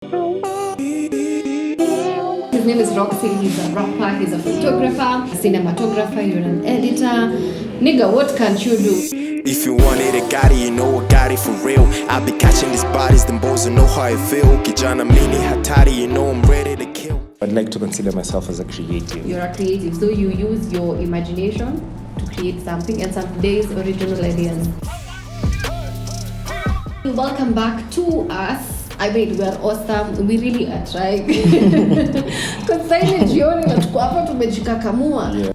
His name is Rockcil. He's a rapper, he's a photographer, a cinematographer, you're an editor. Nigga, what can't you do? If you wanted a Gotti, you know I got it for real. I'll be catching these bodies, them boys will know how I feel. Kijana mini hatari, you know I'm ready to kill. I'd like to consider myself as a creative. You're a creative, so you use your imagination to create something, and some days original ideas. Welcome back to us. I mean, we're awesome. We really are trying. Because jioni na tuko hapa tumejikakamua.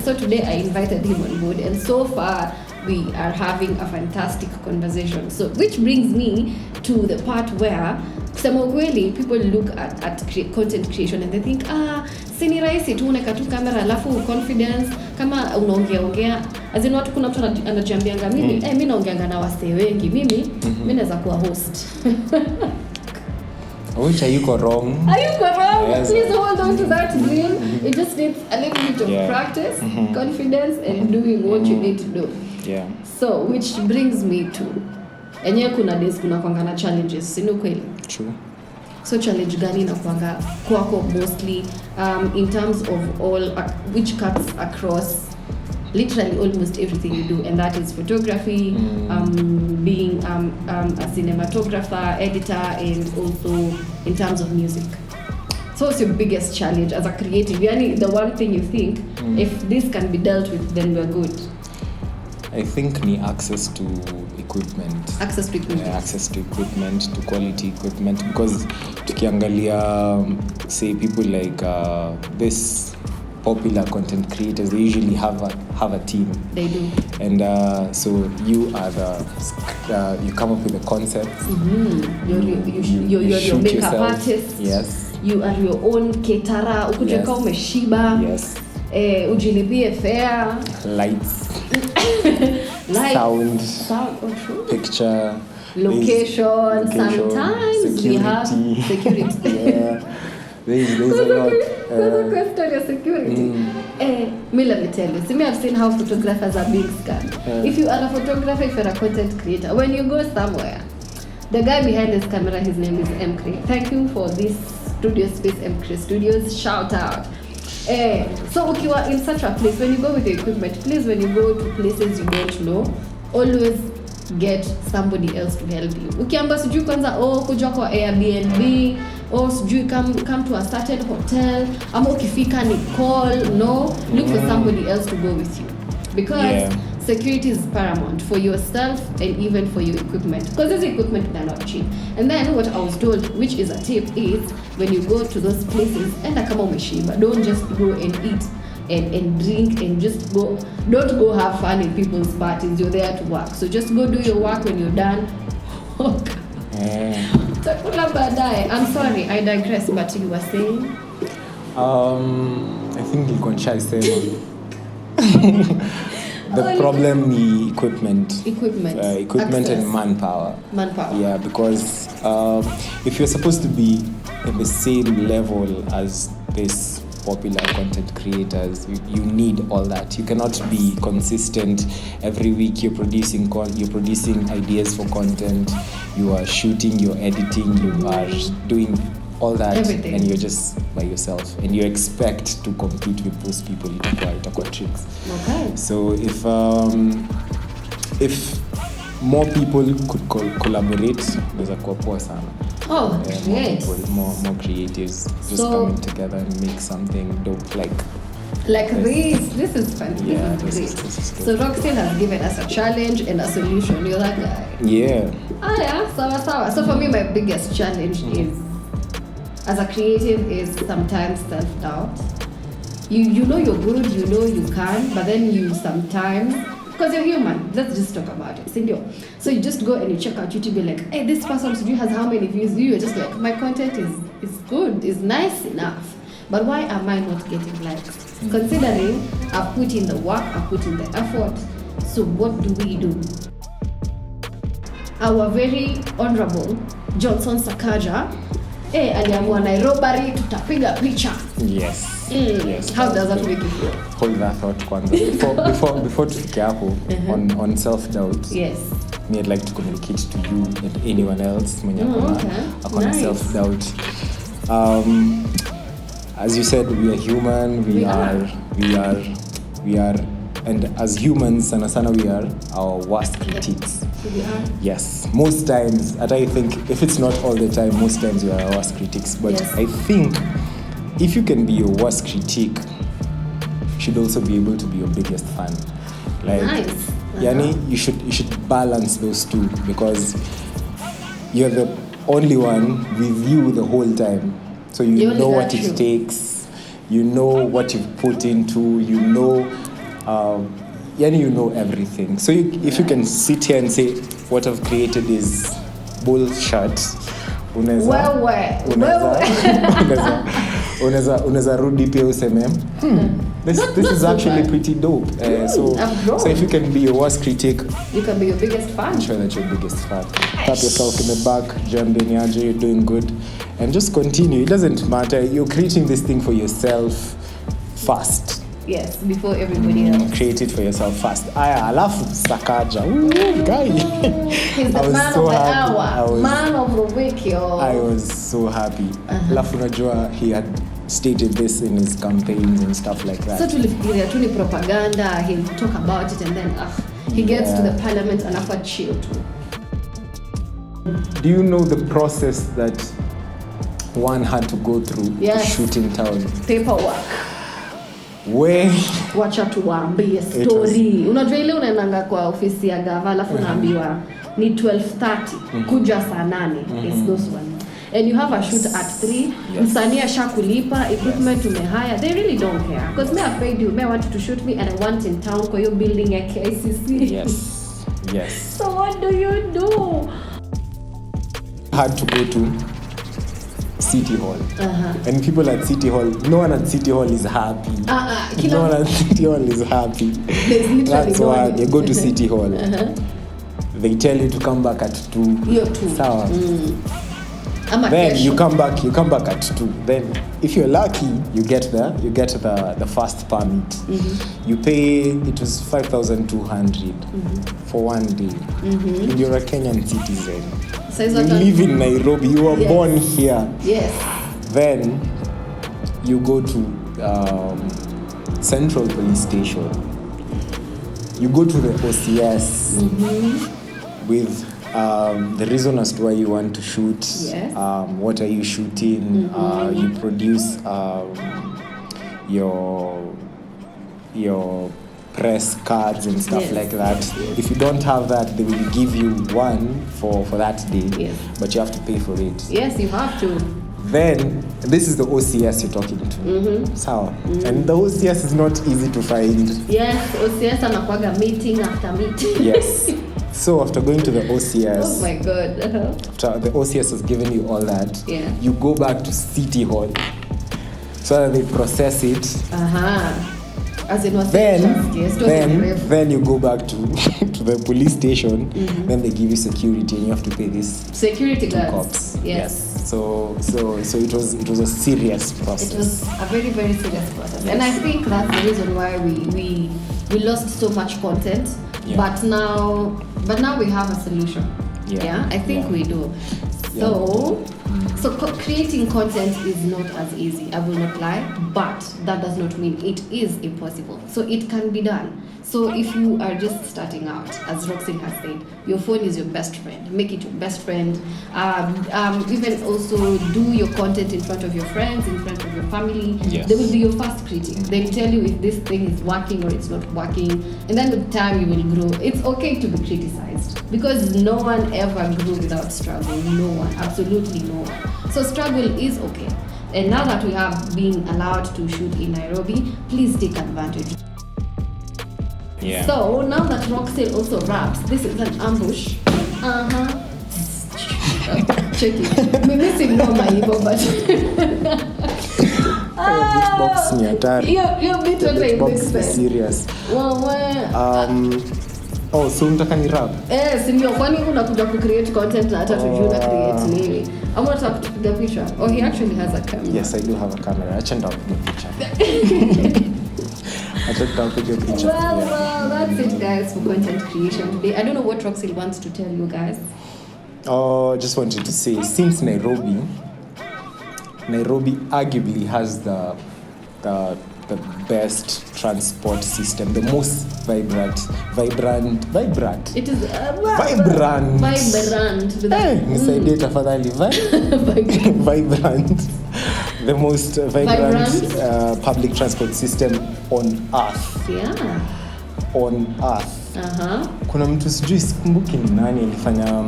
So today I invited him on board, and so far we are having a fantastic conversation. So which brings me to the part where kusema ukweli people look at content creation and they think si ni rahisi tu unaweka tu kamera alafu confidence kama unaongea as in watu kuna mtu anajiambianga mimi mimi naongeanga na wasee wengi mimi naweza kuwa host. Which are you wrong? Yes. Please hold on to that dream. It just needs a little bit of practice, confidence, and doing what you need to do. Yeah. So, which brings me to, enyewe kuna days kuna kwanga na challenges, sino kweli? True. So challenge gani na kwanga kwako mostly in terms of all which cuts across literally almost everything you do, and that is photography, being a cinematographer, editor, and also in terms of music. So what's your biggest challenge as a creative? Yani, the one thing you think, if this can be dealt with, then we're good. I think ni access to equipment. Access to equipment. Yeah, access to equipment, to quality equipment. Because tukiangalia, say people like this popular content creators, they usually have a team. They do. And so you are you come up with the concepts. You're your makeup artist. Yes. You are your own caterer. Ukuje kama umeshiba. Yes. Ujilipie fare. Lights. Sound. True. Picture. Location. Sometimes security. we have security. Yeah. There's a lot. There's a question of security. Let me tell you. See, I've seen how photographers are being scammed. If you are a photographer, if you're a content creator, when you go somewhere, the guy behind this camera, his name is MK. Thank you for this studio space, MK Studios. Shout out. So okay, you are in such a place, when you go with your equipment, please, when you go to places you don't know, always get somebody else to help you. Ukiamba sijui kwanza kuja kwa Airbnb, sijui come to a certain hotel, ama ukifika ni call, no, look for somebody else to go with you. Because security is paramount for yourself and even for your equipment. Because this equipment are not cheap. And then what I was told, which is a tip, is when you go to those places, enda kama umeshiba, don't just go and eat and drink and just go. Don't go have fun in people's parties. You're there to work. So just go do your work. When you're done, I'm sorry, I digress, but you were saying? I think you can try saying the problem is equipment and manpower. Yeah, because if you're supposed to be in the same level as this popular content creators, you need all that. You cannot be consistent every week. You're producing ideas for content, you are shooting, you're editing, you are doing all that. Everything. And you're just by yourself and you expect to compete with those people. Itakuwa tricks. Okay. So if more people could collaborate, there's kuwa poa sana. Oh, great. More creatives just coming together and make something dope like this. This is fun. Yeah, this is great. So Rockcil has given us a challenge and a solution. You're that guy. Yeah. Sawa. So for me, my biggest challenge is, as a creative, is sometimes self-doubt. You know you're good, you know you can, but then you sometimes, because you're human, let's just talk about it. So you just go and you check out YouTube, you're like, hey, this person has how many views? You're just like, my content is good, is nice enough, but why am I not getting likes? Considering I've put in the work, I've put in the effort, so what do we do? Our very honorable Johnson Sakaja, aliamua Nairobi tutapiga picha. Yes. Yes. How does that make you feel? Hold that thought kwanza. Before tufike hapo on self doubt. Yes. me, I'd like to communicate to you and anyone else when you're nice. self-doubt. As you said, we are human. We are, and as humans, sana we are our worst critics. We are. Yes, most times, and I think if it's not all the time, most times we are our worst critics. But I think if you can be your worst critic, you should also be able to be your biggest fan. Like, nice. Yani, you should balance those two, because you're the only one with you the whole time. So you know what it takes, you know what you've put into, you know everything. So if you can sit here and say what I've created is bullshit, unaweza rudi pia useme this is actually pretty dope. So if you can be your worst critic, you can be your biggest fan. I'm sure that you're your biggest fan. Tap yourself in the back, Jambeniaje, you're doing good, and just continue. It doesn't matter. You're creating this thing for yourself first. Yes, before everybody else. Create it for yourself first. Alafu Sakaja. Guy. He's the man of the hour. Man of the week, yo. I was so happy. Alafu najua he had stated this in his campaigns and stuff like that. So tulifikiria tu ni propaganda, he'll talk about it and then he gets to the parliament and after chill too. Do you know the process that one had to go through to shoot in town? Paperwork. Wacha tuwaambie story. Unajua ile unaendanga kwa ofisi ya gava alafu unaambiwa ni 12:30 kuja saa 8. It's those one. And you have a shoot at 3. Msanii ashakulipa, equipment umehire. They really don't care. Because me I paid you, me I want you to shoot me and I want in town kwa your building ya KICC. Yes. So what do you do? Had to go to City Hall. And people at City Hall, no one at City Hall is happy. No one at City Hall is happy. That's why they go to City Hall. They tell you to come back at 2. You're 2. Sawa. Then you come back at 2. Then if you're lucky, you get the first permit. You pay, it was 5,200 for 1 day. And you're a Kenyan citizen. So you live in Nairobi, you were born here. Yes. Then you go to Central Police Station. You go to the OCS with the reason as to why you want to shoot. Yes. What are you shooting? You produce your press cards and stuff like that. If you don't have that, they will give you one for that day, but you have to pay for it. Yes, you have to. Then this is the OCS you're talking to. So, and the OCS is not easy to find. Yes, OCS anakuaga meeting after meeting. Yes. So after going to the OCS, oh my God. After the OCS has given you all that, you go back to City Hall so that they process it. As in was then you go back to the police station. Then they give you security, and you have to pay this security guards. Cops. Yes. So it was a serious process. It was a very, very serious process, and I think that's the reason why we lost so much content. But now we have a solution. I think we do. So creating content is not as easy, I will not lie, but that does not mean it is impossible. So it can be done. So if you are just starting out, as Rockcil has said, your phone is your best friend. Make it your best friend. Even also do your content in front of your friends, in front of your family. They will be your first critic. They'll tell you if this thing is working or it's not working. And then with time you will grow. It's okay to be criticized because no one ever grew without struggle. No one, absolutely no one. So struggle is okay. And now that we have been allowed to shoot in Nairobi, please take advantage. So now that Rockcil also raps, this is an ambush. Check it. We're missing no my ego, but beatbox ni hatari. You're bit of a beatbox is serious. So unataka ni rap? Si ndio, kwani unakuja ku create content na hata tujue na create nini? I'm going to kupiga picha. He actually has a camera. Yes, I do have a camera. Acha ndo kupiga picha. Well, that's it, guys, for content creation today. I don't know what Rockcil wants to tell you guys. Just wanted to say, since Nairobi arguably has the best transport system, the most vibrant. It is vibrant. Vibrant. The most vibrant public transport system on earth. Yeah. On earth. Kuna mtu sijui sikumbuki ni nani alifanya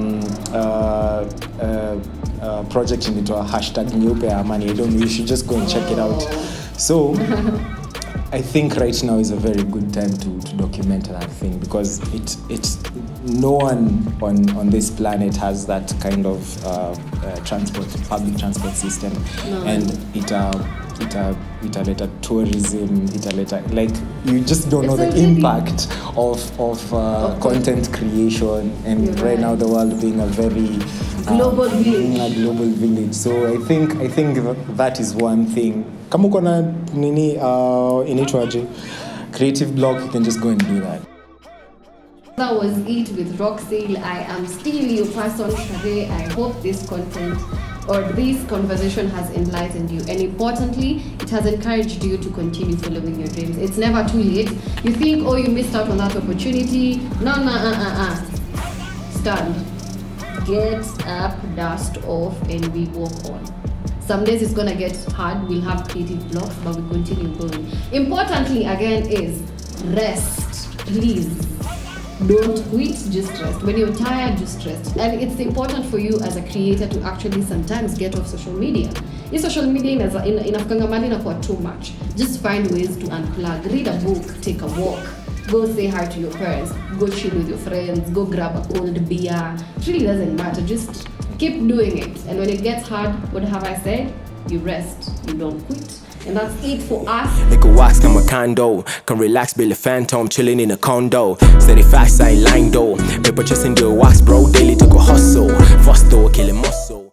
project inaitwa #nyeupe ya amani. I don't know, you should just go and check it out. So I think right now is a very good time to document that thing, because it's no one on this planet has that kind of public transport system. No. And italeta tourism, like, you just don't know the impact of content creation, and right now the world being a very global village. So I think that is one thing. Kama uko na nini inaitwaje creative block, you can just go and do that. That was it with Rockcil. I am still your person, Shade. I hope this content or this conversation has enlightened you, and importantly, it has encouraged you to continue following your dreams. It's never too late. You think, oh, you missed out on that opportunity. No. Stand. Get up, dust off, and we walk on. Some days it's gonna get hard. We'll have creative blocks, but we continue going. Importantly, again, is rest. Please. Don't quit, just rest. When you're tired, just rest. And it's important for you as a creator to actually sometimes get off social media. If social media inafukanga mali inakuwa too much, just find ways to unplug. Read a book, take a walk, go say hi to your parents, go chill with your friends, go grab a cold beer. It really doesn't matter. Just keep doing it. And when it gets hard, what have I said? You rest, you don't quit. And that's it for us. Nigga wax come a condo, can relax, build a phantom, chilling in a condo. Steady fast, I line though. Paper chasing the wax, bro. Daily to go hustle. First though, kill a muscle.